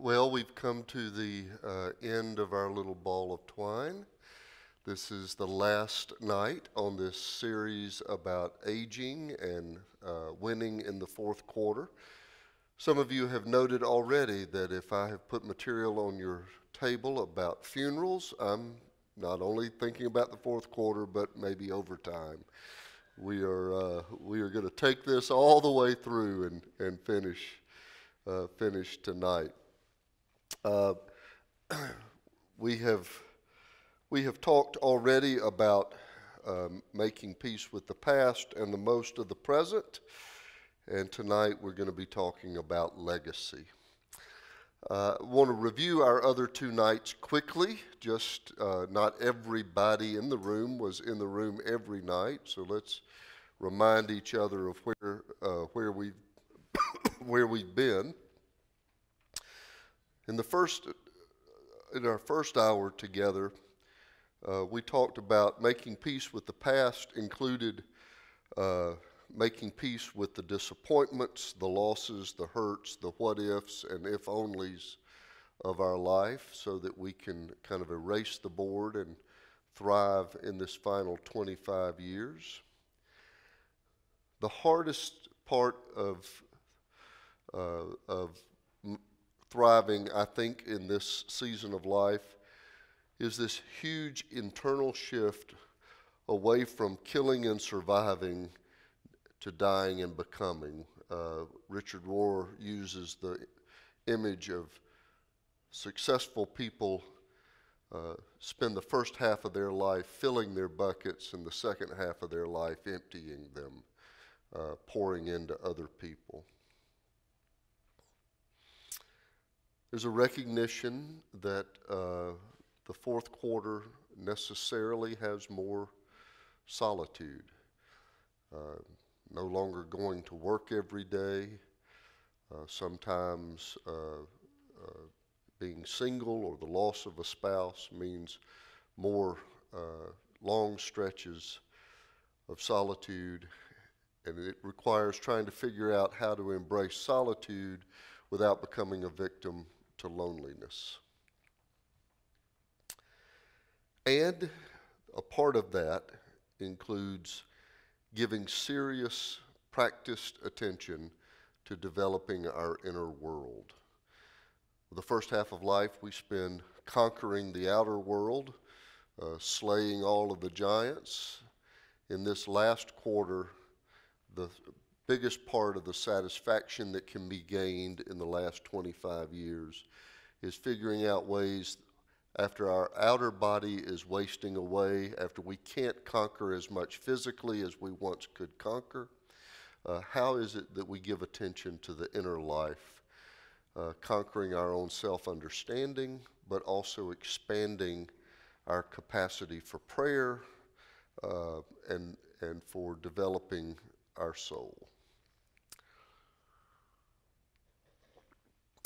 Well, we've come to the end of our little ball of twine. This is the last night on this series about aging and winning in the fourth quarter. Some of you have noted already that if I have put material on your table about funerals, I'm not only thinking about the fourth quarter, but maybe overtime. We are going to take this all the way through and finish tonight. We have talked already about making peace with the past and the most of the present, and tonight we're going to be talking about legacy. I want to review our other two nights quickly. Just not everybody in the room was in the room every night, so let's remind each other of where we've been. In our first hour together, we talked about making peace with the past included making peace with the disappointments, the losses, the hurts, the what-ifs and if-onlys of our life so that we can kind of erase the board and thrive in this final 25 years. The hardest part of thriving, I think, in this season of life is this huge internal shift away from killing and surviving to dying and becoming. Richard Rohr uses the image of successful people spend the first half of their life filling their buckets and the second half of their life emptying them, pouring into other people. There's a recognition that the fourth quarter necessarily has more solitude. No longer going to work every day, sometimes being single or the loss of a spouse means more long stretches of solitude, and it requires trying to figure out how to embrace solitude without becoming a victim to loneliness. And a part of that includes giving serious, practiced attention to developing our inner world. The first half of life we spend conquering the outer world, slaying all of the giants. In this last quarter, the biggest part of the satisfaction that can be gained in the last 25 years is figuring out ways after our outer body is wasting away, after we can't conquer as much physically as we once could conquer, how is it that we give attention to the inner life, conquering our own self-understanding, but also expanding our capacity for prayer and for developing our soul.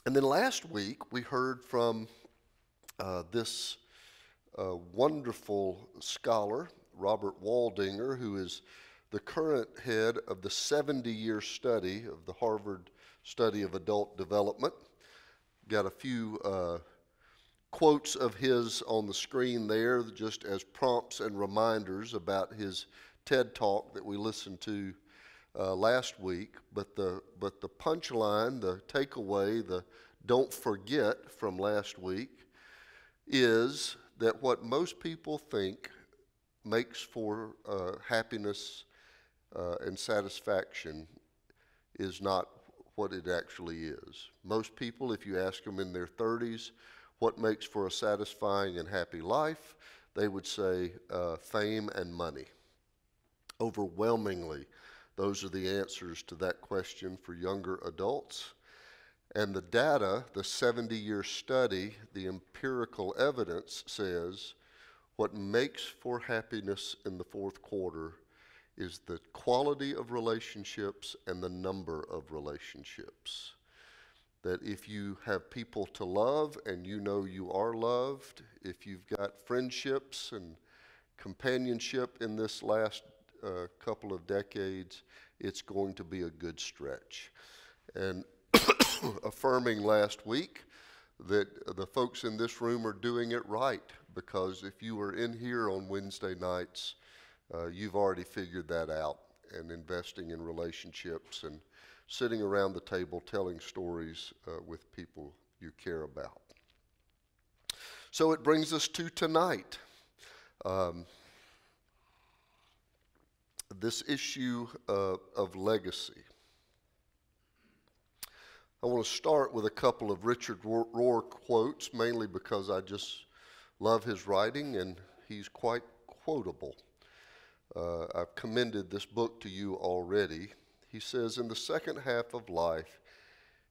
And then last week we heard from this wonderful scholar, Robert Waldinger, who is the current head of the 70-year study of the Harvard Study of Adult Development. Got a few quotes of his on the screen there just as prompts and reminders about his TED Talk that we listened to last week. But the punchline, the takeaway, the don't forget from last week is that what most people think makes for happiness and satisfaction is not what it actually is. Most people, if you ask them in their 30s what makes for a satisfying and happy life, they would say fame and money. Overwhelmingly, those are the answers to that question for younger adults. And the data, the 70-year study, the empirical evidence says what makes for happiness in the fourth quarter is the quality of relationships and the number of relationships. That if you have people to love and you know you are loved, if you've got friendships and companionship in this last couple of decades, it's going to be a good stretch. And affirming last week that the folks in this room are doing it right, because if you were in here on Wednesday nights, you've already figured that out, and investing in relationships and sitting around the table telling stories with people you care about. So it brings us to tonight. This issue of legacy. I want to start with a couple of Richard Rohr quotes, mainly because I just love his writing and he's quite quotable. I've commended this book to you already. He says, "In the second half of life,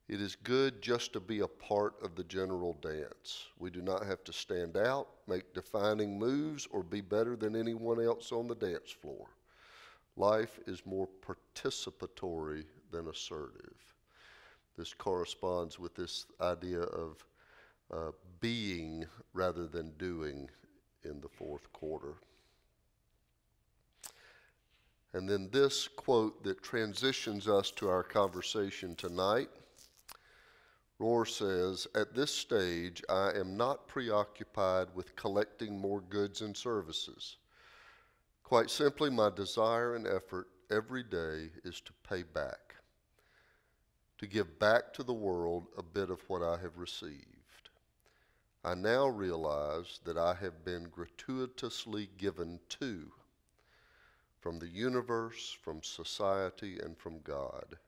it is good just to be a part of the general dance. We do not have to stand out, make defining moves, or be better than anyone else on the dance floor. Life is more participatory than assertive." This corresponds with this idea of being rather than doing in the fourth quarter. And then this quote that transitions us to our conversation tonight. Rohr says, "At this stage, I am not preoccupied with collecting more goods and services. Quite simply, my desire and effort every day is to pay back, to give back to the world a bit of what I have received. I now realize that I have been gratuitously given to, from the universe, from society, and from God.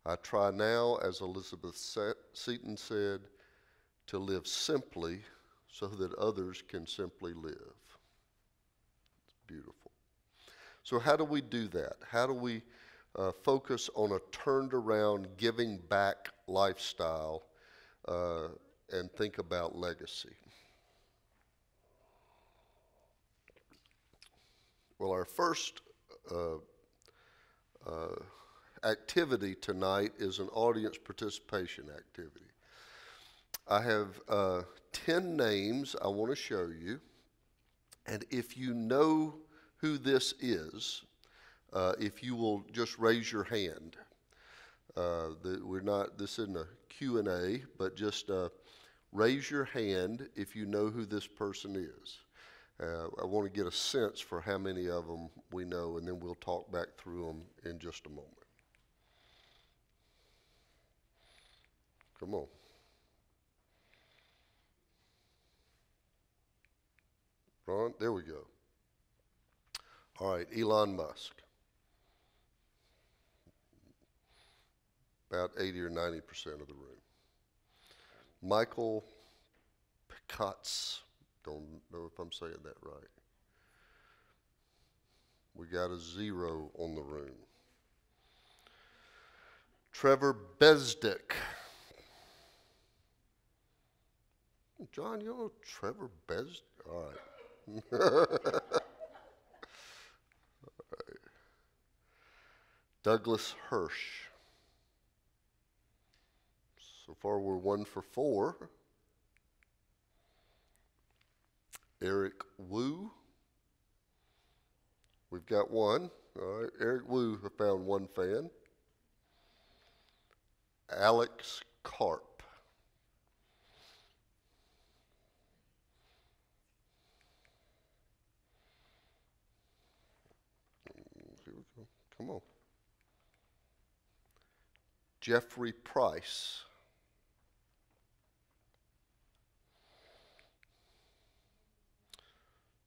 I try now, as Elizabeth Seton said, to live simply so that others can simply live." It's beautiful. So how do we do that? How do we focus on a turned around, giving back lifestyle and think about legacy? Well, our first activity tonight is an audience participation activity. I have 10 names I want to show you, and if you know who this is, if you will just raise your hand. This isn't a Q&A, but just raise your hand if you know who this person is. I want to get a sense for how many of them we know, and then we'll talk back through them in just a moment. Come on. Ron, there we go. All right, Elon Musk. About 80 or 90% of the room. Michael Piccatz. Don't know if I'm saying that right. We got a 0 on the room. Trevor Besdick. John, you know Trevor Besdick? All right. All right. Douglas Hirsch. So far we're 1 for 4. Eric Wu. We've got 1. All right. Eric Wu, I found 1 fan. Alex Karp. Here we go. Come on. Jeffrey Price.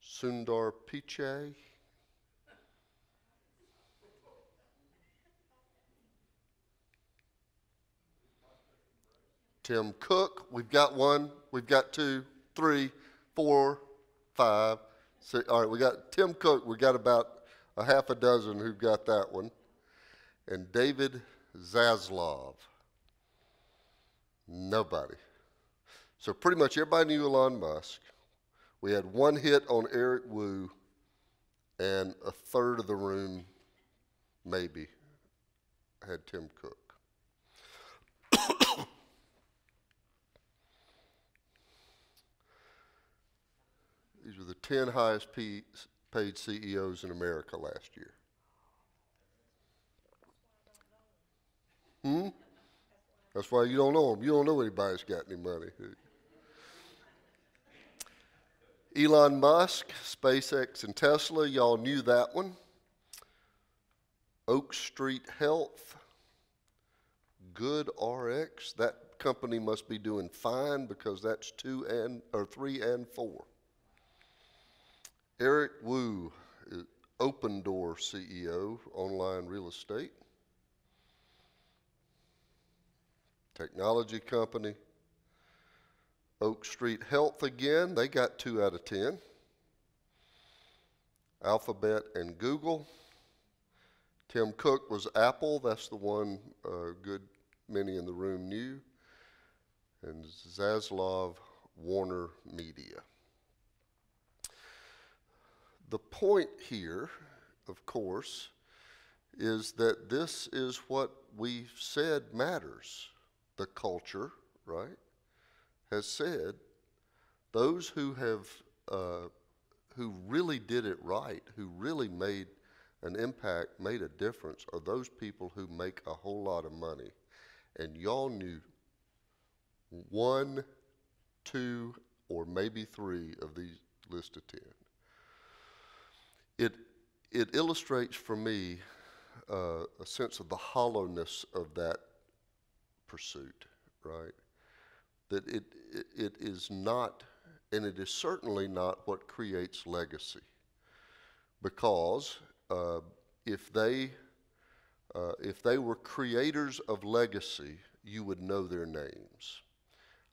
Sundar Pichai. Tim Cook. We've got 1. We've got 2, 3, 4, 5, 6. All right, we got Tim Cook. We got about a half a dozen who've got that one. And David Zaslav. Nobody. So pretty much everybody knew Elon Musk. We had 1 hit on Eric Wu, and a third of the room, maybe, had Tim Cook. These were the 10 highest paid CEOs in America last year. That's why you don't know them. You don't know anybody's got any money. Elon Musk, SpaceX, and Tesla, y'all knew that one. Oak Street Health, Good RX, that company must be doing fine because that's 3 and 4. Eric Wu, Open Door CEO, online real estate. Technology company. Oak Street Health again, they got 2 out of 10. Alphabet and Google. Tim Cook was Apple, that's the one good many in the room knew. And Zaslav, Warner Media. The point here, of course, is that this is what we've said matters. The culture, right, has said those who have, who really did it right, who really made an impact, made a difference, are those people who make a whole lot of money. And y'all knew 1, 2, or maybe 3 of these list of 10. It illustrates for me a sense of the hollowness of that pursuit, right? That it is not, and it is certainly not what creates legacy. Because if they were creators of legacy, you would know their names.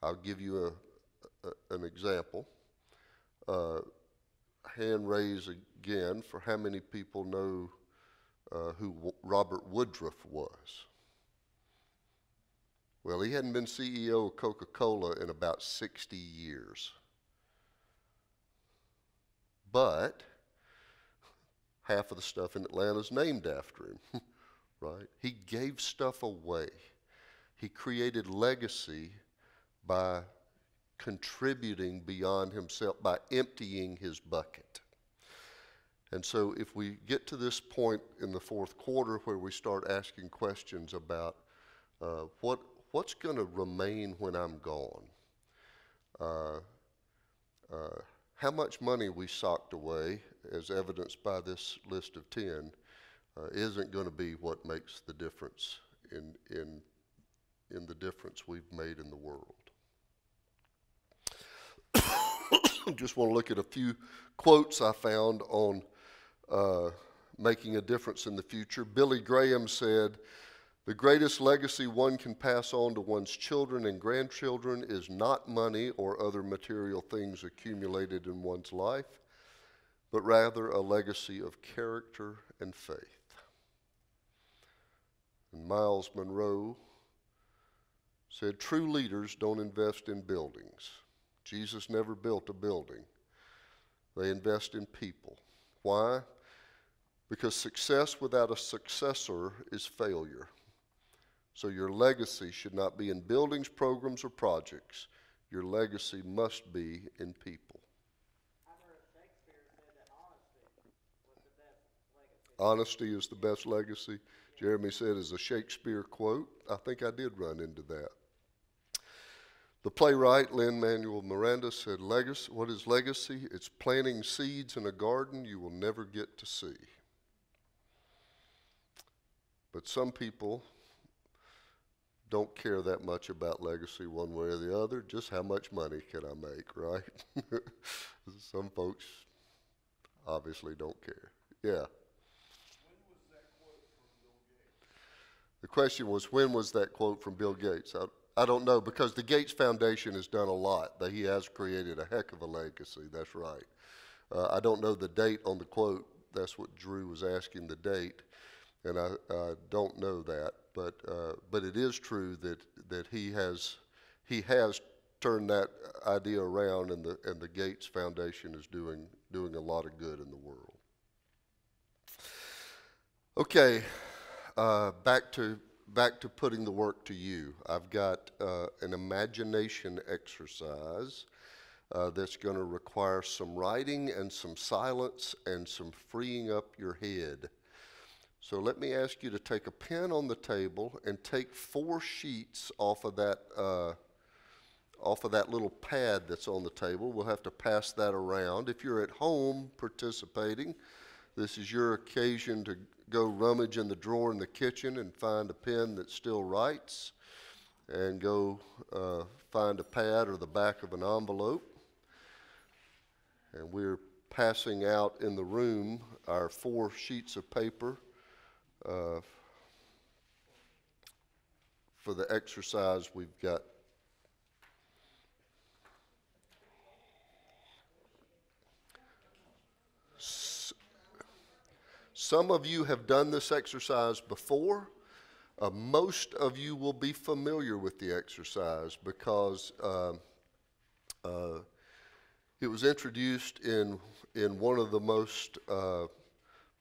I'll give you an example. Hand raise again for how many people know who Robert Woodruff was. Well, he hadn't been CEO of Coca-Cola in about 60 years. But half of the stuff in Atlanta is named after him, right? He gave stuff away. He created legacy by contributing beyond himself, by emptying his bucket. And so if we get to this point in the fourth quarter where we start asking questions about what's going to remain when I'm gone, how much money we socked away, as evidenced by this list of 10, isn't going to be what makes the difference in the difference we've made in the world. Just want to look at a few quotes I found on making a difference in the future. Billy Graham said, "The greatest legacy one can pass on to one's children and grandchildren is not money or other material things accumulated in one's life, but rather a legacy of character and faith." And Miles Monroe said, "True leaders don't invest in buildings. Jesus never built a building. They invest in people. Why? Because success without a successor is failure. So your legacy should not be in buildings, programs, or projects. Your legacy must be in people." I've heard Shakespeare say that honesty was the best legacy. Honesty is the best legacy. Jeremy said is a Shakespeare quote. I think I did run into that. The playwright Lin-Manuel Miranda said, "What is legacy? It's planting seeds in a garden you will never get to see." But some people don't care that much about legacy one way or the other. Just how much money can I make, right? Some folks obviously don't care. Yeah. When was that quote from Bill Gates? The question was, when was that quote from Bill Gates? I don't know, because the Gates Foundation has done a lot. He has created a heck of a legacy, that's right. I don't know the date on the quote. That's what Drew was asking, the date. And I don't know that, but it is true that he has turned that idea around, and the Gates Foundation is doing a lot of good in the world. Okay, back to putting the work to you. I've got an imagination exercise that's going to require some writing and some silence and some freeing up your head. So let me ask you to take a pen on the table and take 4 sheets off of that little pad that's on the table. We'll have to pass that around. If you're at home participating, this is your occasion to go rummage in the drawer in the kitchen and find a pen that still writes, and go find a pad or the back of an envelope. And we're passing out in the room our 4 sheets of paper for the exercise we've got. Some of you have done this exercise before. Most of you will be familiar with the exercise because it was introduced in one of the most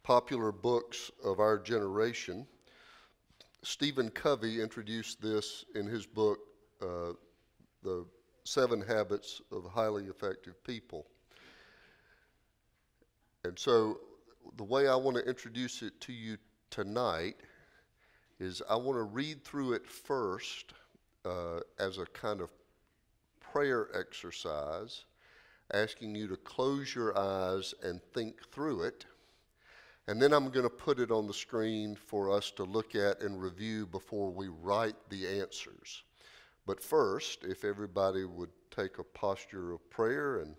popular books of our generation. Stephen Covey introduced this in his book, The 7 Habits of Highly Effective People. And so the way I want to introduce it to you tonight is I want to read through it first as a kind of prayer exercise, asking you to close your eyes and think through it. And then I'm going to put it on the screen for us to look at and review before we write the answers. But first, if everybody would take a posture of prayer and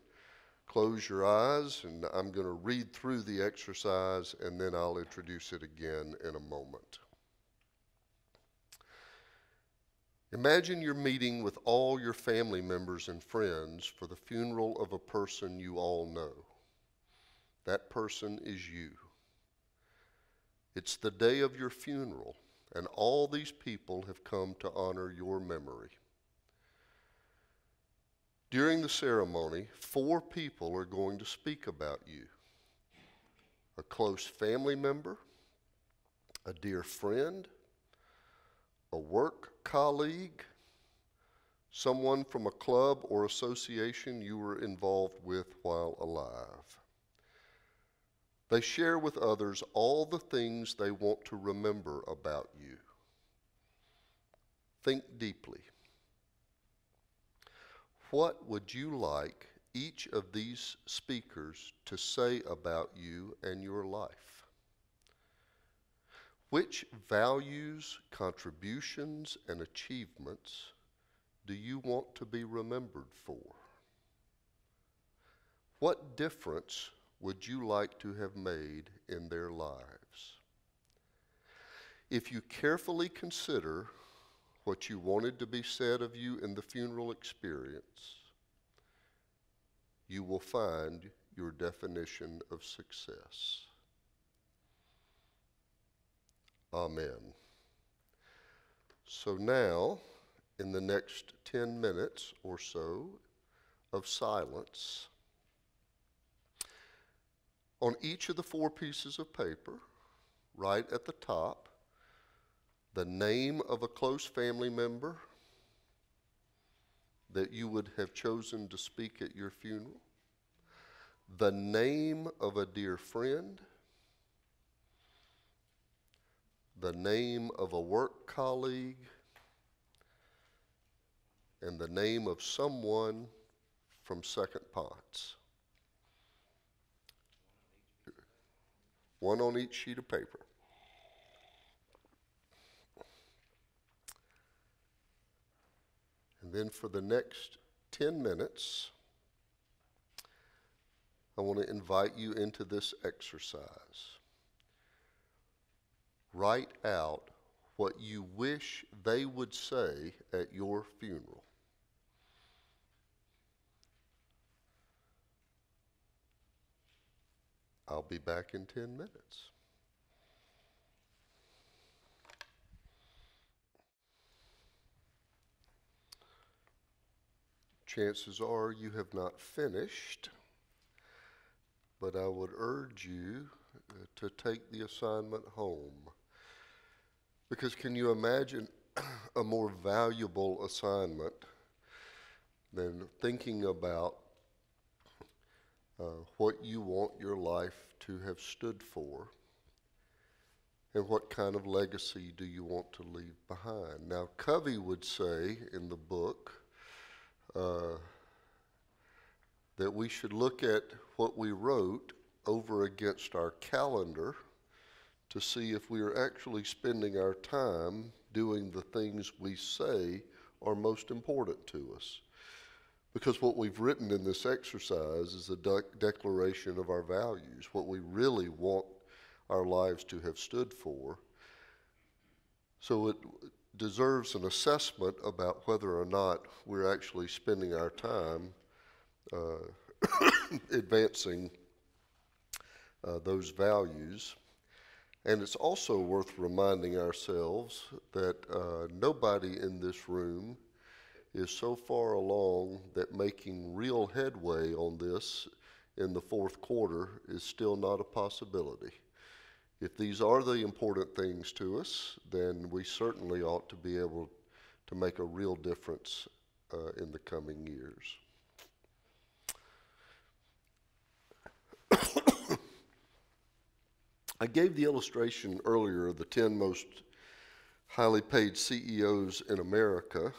close your eyes, and I'm going to read through the exercise and then I'll introduce it again in a moment. Imagine you're meeting with all your family members and friends for the funeral of a person you all know. That person is you. It's the day of your funeral, and all these people have come to honor your memory. During the ceremony, 4 people are going to speak about you: a close family member, a dear friend, a work colleague, someone from a club or association you were involved with while alive. They share with others all the things they want to remember about you. Think deeply. What would you like each of these speakers to say about you and your life? Which values, contributions, and achievements do you want to be remembered for? What difference would you like to have made in their lives? If you carefully consider what you wanted to be said of you in the funeral experience, you will find your definition of success. Amen. So now, in the next 10 minutes or so of silence, on each of the 4 pieces of paper, right at the top, the name of a close family member that you would have chosen to speak at your funeral, the name of a dear friend, the name of a work colleague, and the name of someone from Second-Ponce. 1 on each sheet of paper. And then for the next 10 minutes, I want to invite you into this exercise. Write out what you wish they would say at your funeral. I'll be back in 10 minutes. Chances are you have not finished, but I would urge you to take the assignment home. Because can you imagine a more valuable assignment than thinking about what you want your life to have stood for, And what kind of legacy do you want to leave behind? Now, Covey would say in the book that we should look at what we wrote over against our calendar to see if we are actually spending our time doing the things we say are most important to us. Because what we've written in this exercise is a declaration of our values, what we really want our lives to have stood for. So it deserves an assessment about whether or not we're actually spending our time advancing those values. And it's also worth reminding ourselves that nobody in this room is so far along that making real headway on this in the fourth quarter is still not a possibility. If these are the important things to us, then we certainly ought to be able to make a real difference in the coming years. I gave the illustration earlier of the 10 most highly paid CEOs in America,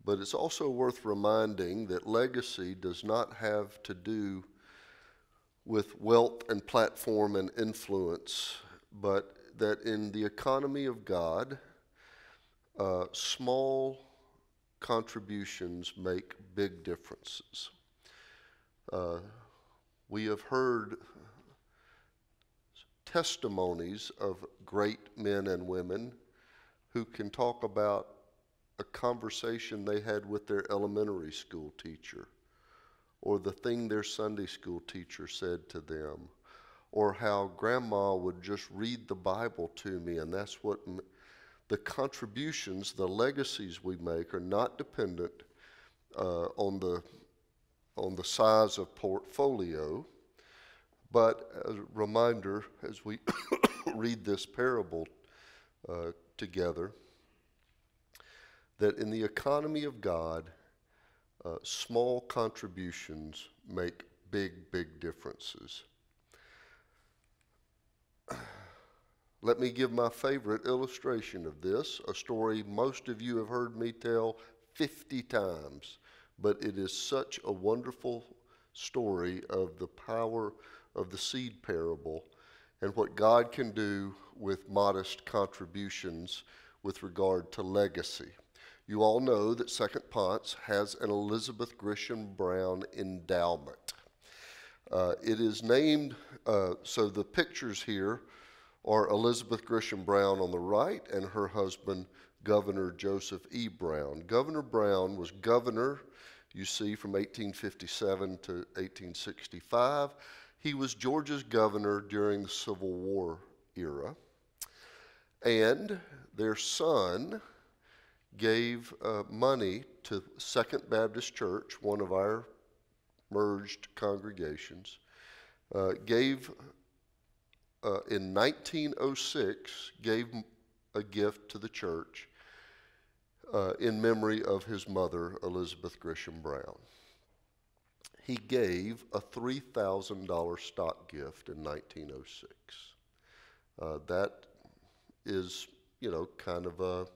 but it's also worth reminding that legacy does not have to do with wealth and platform and influence, but that in the economy of God, small contributions make big differences. We have heard testimonies of great men and women who can talk about a conversation they had with their elementary school teacher, or the thing their Sunday school teacher said to them, or how grandma would just read the Bible to me, and that's what the contributions, the legacies we make are not dependent on the size of portfolio. But as a reminder, as we read this parable together, that in the economy of God, small contributions make big, big differences. Let me give my favorite illustration of this, a story most of you have heard me tell 50 times, but it is such a wonderful story of the power of the seed parable and what God can do with modest contributions with regard to legacy. You all know that Second-Ponce has an Elizabeth Grisham Brown endowment. It is named, so the pictures here are Elizabeth Grisham Brown on the right and her husband, Governor Joseph E. Brown. Governor Brown was governor, you see, from 1857 to 1865. He was Georgia's governor during the Civil War era. And their son gave money to Second Baptist Church, one of our merged congregations, in 1906, gave a gift to the church in memory of his mother, Elizabeth Grisham Brown. He gave a $3,000 stock gift in 1906. That is, kind of a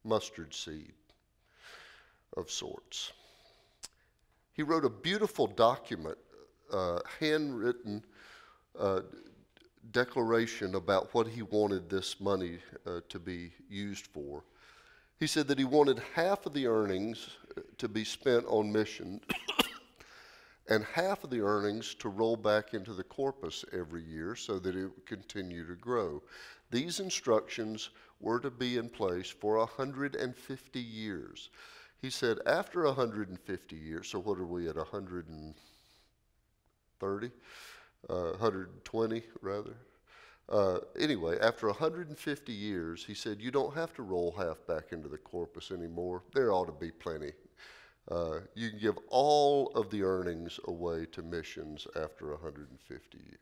mustard seed of sorts. He wrote a beautiful document, handwritten declaration about what he wanted this money to be used for. He said that he wanted half of the earnings to be spent on mission and half of the earnings to roll back into the corpus every year so that it would continue to grow. These instructions were to be in place for 150 years. He said after 150 years, so what are we at, 130? 120 rather? Anyway, after 150 years, he said, you don't have to roll half back into the corpus anymore. There ought to be plenty. You can give all of the earnings away to missions after 150 years.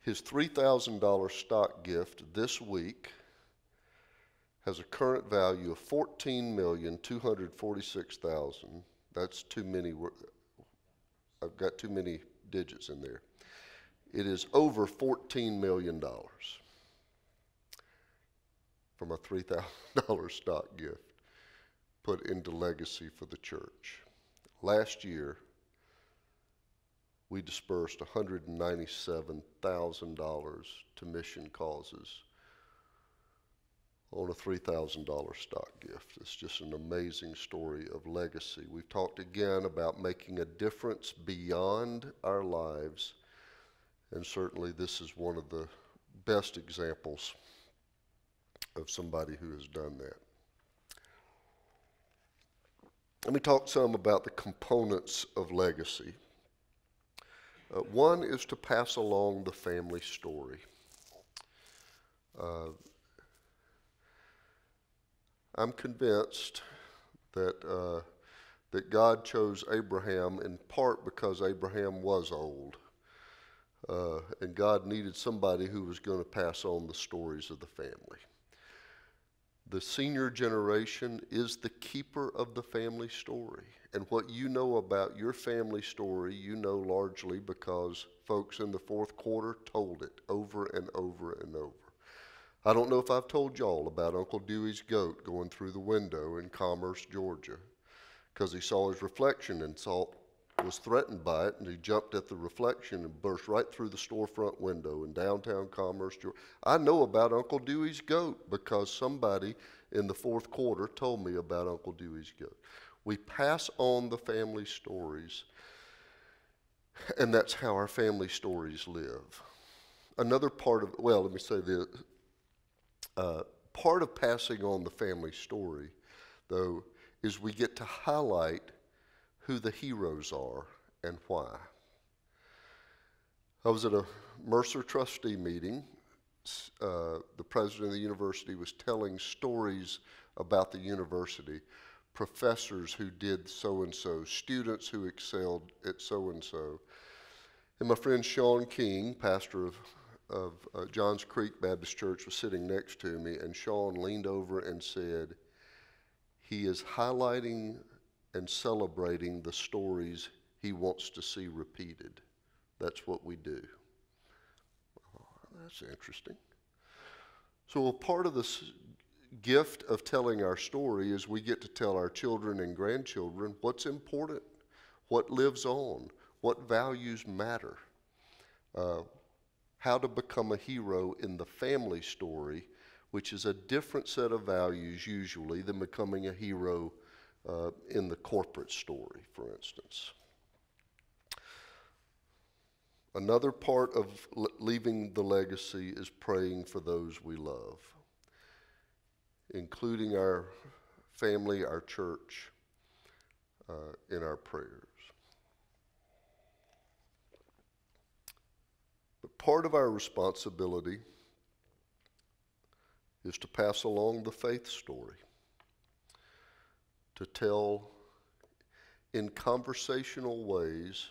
His $3,000 stock gift this week has a current value of $14,246,000. That's too many. I've got too many digits in there. It is over $14 million from a $3,000 stock gift put into legacy for the church. Last year, we dispersed $197,000 to mission causes on a $3,000 stock gift. It's just an amazing story of legacy. We've talked again about making a difference beyond our lives, and certainly this is one of the best examples of somebody who has done that. Let me talk some about the components of legacy. One is to pass along the family story. I'm convinced that that God chose Abraham in part because Abraham was old, and God needed somebody who was going to pass on the stories of the family. The senior generation is the keeper of the family story. And what you know about your family story, you know largely because folks in the fourth quarter told it over and over and over. I don't know if I've told y'all about Uncle Dewey's goat going through the window in Commerce, Georgia, because he saw his reflection and was threatened by it, and he jumped at the reflection and burst right through the storefront window in downtown Commerce, Georgia. I know about Uncle Dewey's goat because somebody in the fourth quarter told me about Uncle Dewey's goat. We pass on the family stories, and that's how our family stories live. Another part of, well, let me say this. Part of passing on the family story, though, is we get to highlight who the heroes are and why. I was at a Mercer trustee meeting. The president of the university was telling stories about the university, professors who did so-and-so, students who excelled at so-and-so. And my friend Sean King, pastor of Johns Creek Baptist Church, was sitting next to me, and Sean leaned over and said, he is highlighting and celebrating the stories he wants to see repeated. That's what we do. Oh, that's interesting. So a part of this gift of telling our story is we get to tell our children and grandchildren what's important, what lives on, what values matter, how to become a hero in the family story, which is a different set of values usually than becoming a hero in the corporate story, for instance. Another part of leaving the legacy is praying for those we love, including our family, our church, in our prayers. But part of our responsibility is to pass along the faith story, to tell in conversational ways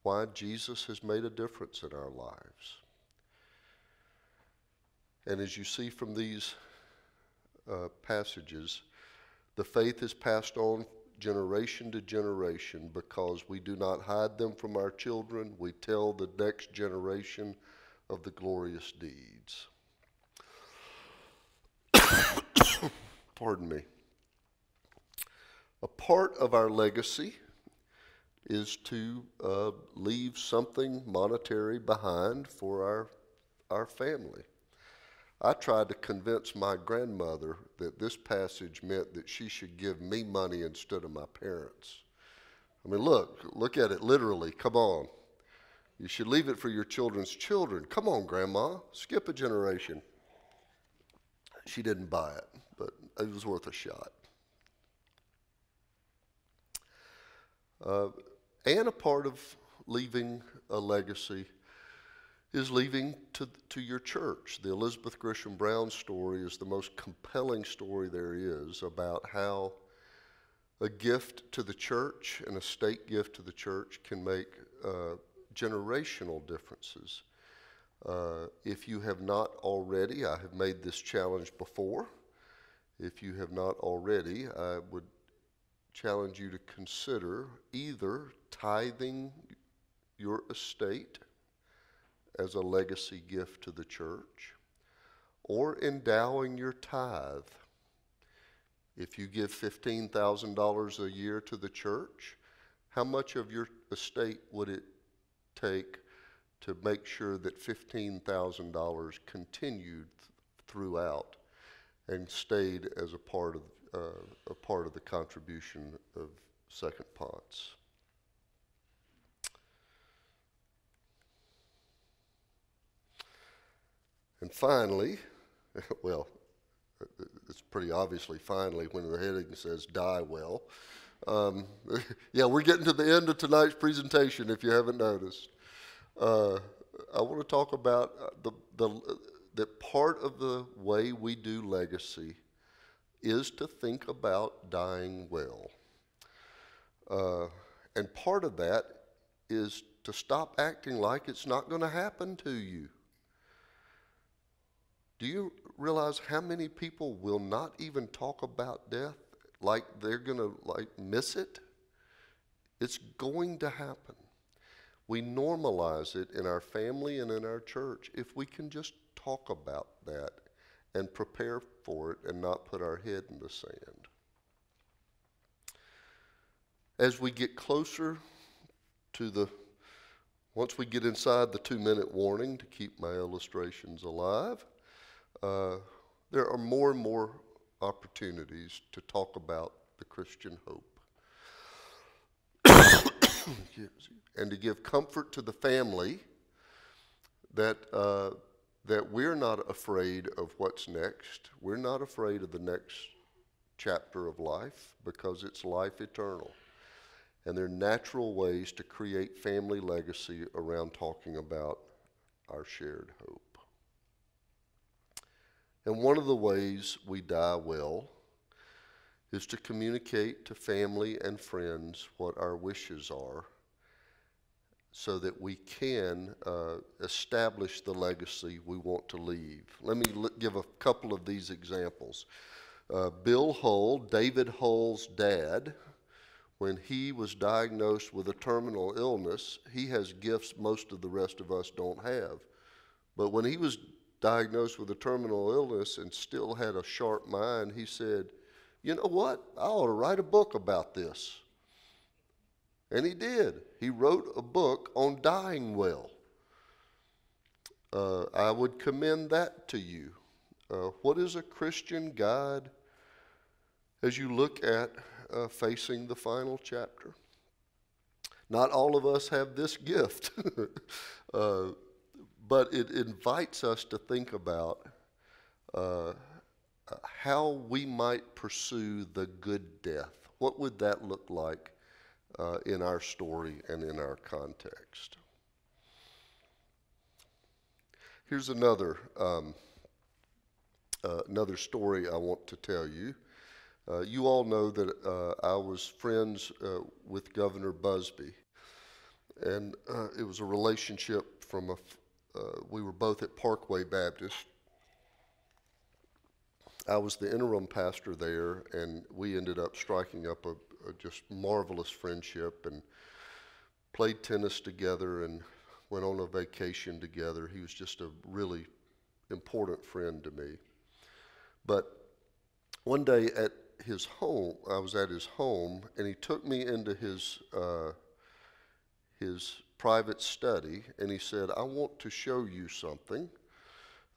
why Jesus has made a difference in our lives. And as you see from these passages, the faith is passed on generation to generation because we do not hide them from our children. We tell the next generation of the glorious deeds. Pardon me. A part of our legacy is to leave something monetary behind for our family. I tried to convince my grandmother that this passage meant that she should give me money instead of my parents. I mean, look at it literally. Come on. You should leave it for your children's children. Come on, Grandma. Skip a generation. She didn't buy it, but it was worth a shot. And a part of leaving a legacy is leaving to your church. The Elizabeth Grisham Brown story is the most compelling story there is about how a gift to the church, an estate gift to the church, can make generational differences. If you have not already, I have made this challenge before. If you have not already, I would challenge you to consider either tithing your estate as a legacy gift to the church, or endowing your tithe. If you give $15,000 a year to the church, how much of your estate would it take to make sure that $15,000 continued throughout and stayed as a part of the contribution of Second-Ponce? And finally, well, it's pretty obviously finally when the heading says die well. Yeah, we're getting to the end of tonight's presentation if you haven't noticed. I want to talk about that part of the way we do legacy is to think about dying well. And part of that is to stop acting like it's not going to happen to you. Do you realize how many people will not even talk about death like they're going to miss it? It's going to happen. We normalize it in our family and in our church if we can just talk about that and prepare for it and not put our head in the sand. As we get closer to once we get inside the 2-minute warning to keep my illustrations alive, there are more and more opportunities to talk about the Christian hope. And to give comfort to the family that we're not afraid of what's next. We're not afraid of the next chapter of life because it's life eternal. And there are natural ways to create family legacy around talking about our shared hope. And one of the ways we die well is to communicate to family and friends what our wishes are so that we can establish the legacy we want to leave. Let me give a couple of these examples. Bill Hull, David Hull's dad, when he was diagnosed with a terminal illness, he has gifts most of the rest of us don't have. But when he was diagnosed with a terminal illness and still had a sharp mind, he said, you know what? I ought to write a book about this. And he did. He wrote a book on dying well. I would commend that to you. What is a Christian guide as you look at facing the final chapter? Not all of us have this gift. But it invites us to think about how we might pursue the good death. What would that look like in our story and in our context? Here's another story I want to tell you. You all know that I was friends with Governor Busby, and it was a relationship from we were both at Parkway Baptist. I was the interim pastor there, and we ended up striking up a just marvelous friendship and played tennis together and went on a vacation together. He was just a really important friend to me. But one day at his home, I was at his home, and he took me into his private study, and he said, I want to show you something.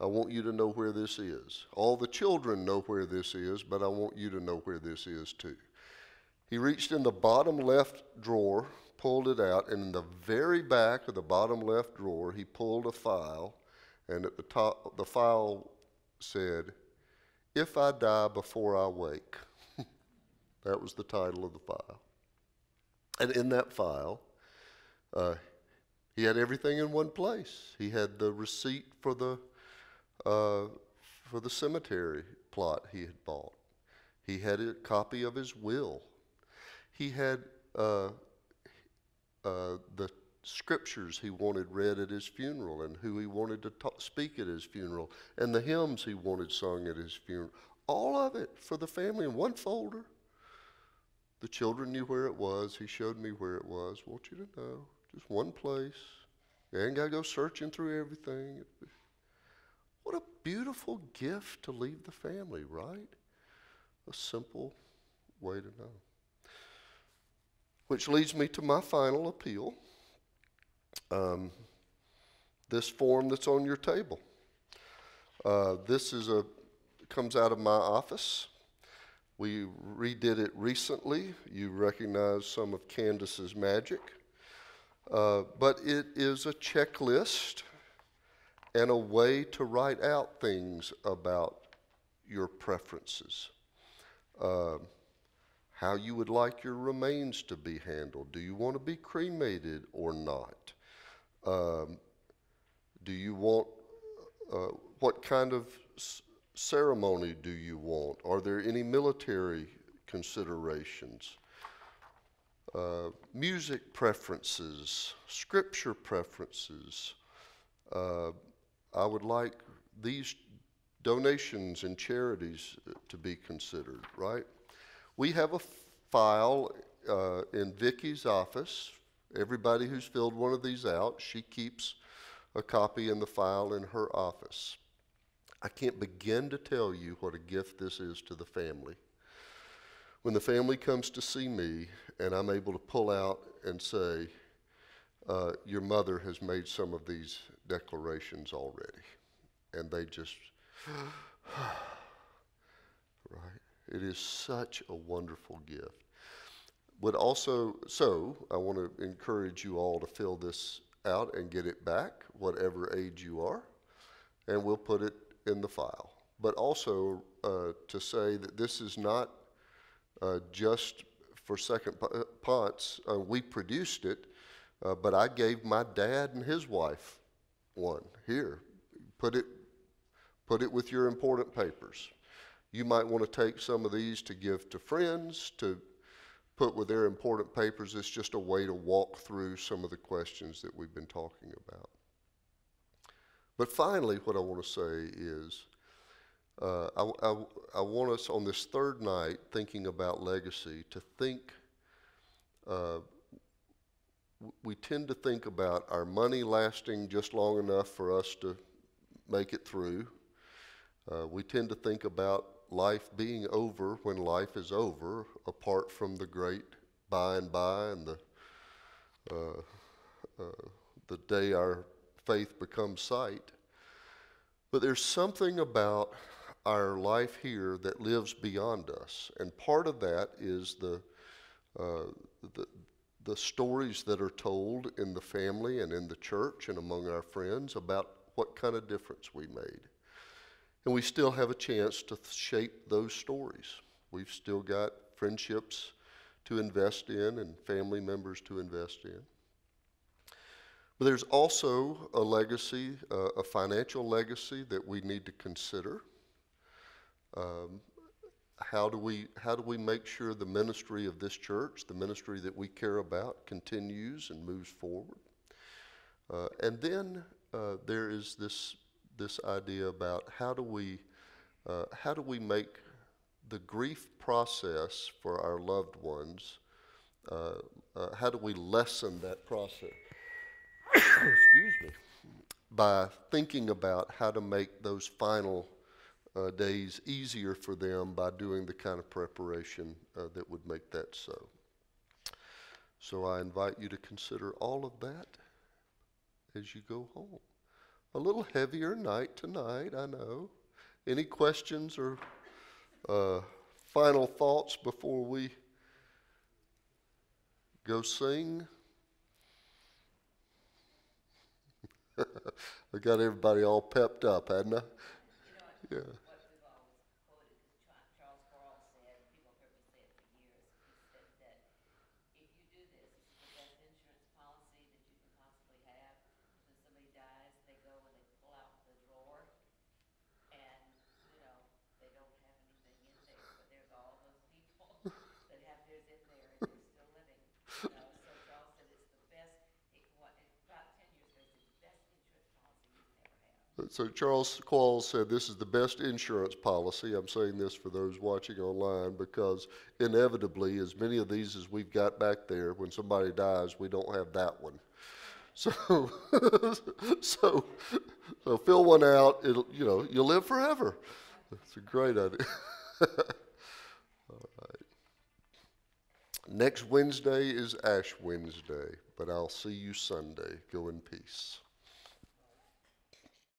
I want you to know where this is. All the children know where this is, but I want you to know where this is too. He reached in the bottom left drawer, pulled it out, and in the very back of the bottom left drawer, he pulled a file, and at the top, the file said, If I Die Before I Wake. That was the title of the file. And in that file, he had everything in one place. He had the receipt for the cemetery plot he had bought. He had a copy of his will. He had the scriptures he wanted read at his funeral and who he wanted to speak at his funeral and the hymns he wanted sung at his funeral. All of it for the family in one folder. The children knew where it was. He showed me where it was. I want you to know, just one place You ain't got to go searching through everything. What a beautiful gift to leave the family, right? A simple way to know. Which leads me to my final appeal. This form that's on your table. This comes out of my office. We redid it recently. You recognize some of Candace's magic. But it is a checklist and a way to write out things about your preferences. How you would like your remains to be handled. Do you want to be cremated or not? Do you want, what kind of ceremony do you want? Are there any military considerations? Music preferences, scripture preferences. I would like these donations and charities to be considered, right? We have a file in Vicky's office. Everybody who's filled one of these out, she keeps a copy in the file in her office. I can't begin to tell you what a gift this is to the family. When the family comes to see me and I'm able to pull out and say, your mother has made some of these declarations already. And they just, right? It is such a wonderful gift. Would also, so I want to encourage you all to fill this out and get it back, whatever age you are, and we'll put it in the file. But also to say that this is not just for Second-Ponce. We produced it, but I gave my dad and his wife one. Here, put it with your important papers. You might want to take some of these to give to friends, to put with their important papers. It's just a way to walk through some of the questions that we've been talking about. But finally, what I want to say is, I want us on this third night thinking about legacy to think, we tend to think about our money lasting just long enough for us to make it through. We tend to think about life being over when life is over, apart from the great by and by and the day our faith becomes sight. But there's something about our life here that lives beyond us, and part of that is the stories that are told in the family and in the church and among our friends about what kind of difference we made. And we still have a chance to shape those stories. We've still got friendships to invest in and family members to invest in. But there's also a legacy, a financial legacy that we need to consider. How do we make sure the ministry of this church, the ministry that we care about, continues and moves forward? And then there is this idea about how do we make the grief process for our loved ones, how do we lessen that process? Excuse me. By thinking about how to make those final days easier for them by doing the kind of preparation that would make that so. So I invite you to consider all of that as you go home. A little heavier night tonight, I know. Any questions or final thoughts before we go sing? I got everybody all pepped up, hadn't I? Yeah. What we've always quoted is Charles Quarles said, people have heard me say it for years, he said that if you do this, this is the best insurance policy that you can possibly have. When somebody dies, they go and they pull out the drawer, and, they don't have anything in there, but there's all those people that have theirs in there and they're still living. So Charles said it's the best, about 10 years ago, it's the best insurance policy you can ever have. So Charles Qualls said this is the best insurance policy. I'm saying this for those watching online because inevitably, as many of these as we've got back there, when somebody dies, we don't have that one. So, so, so fill one out. It'll, you'll live forever. That's a great idea. All right. Next Wednesday is Ash Wednesday, but I'll see you Sunday. Go in peace.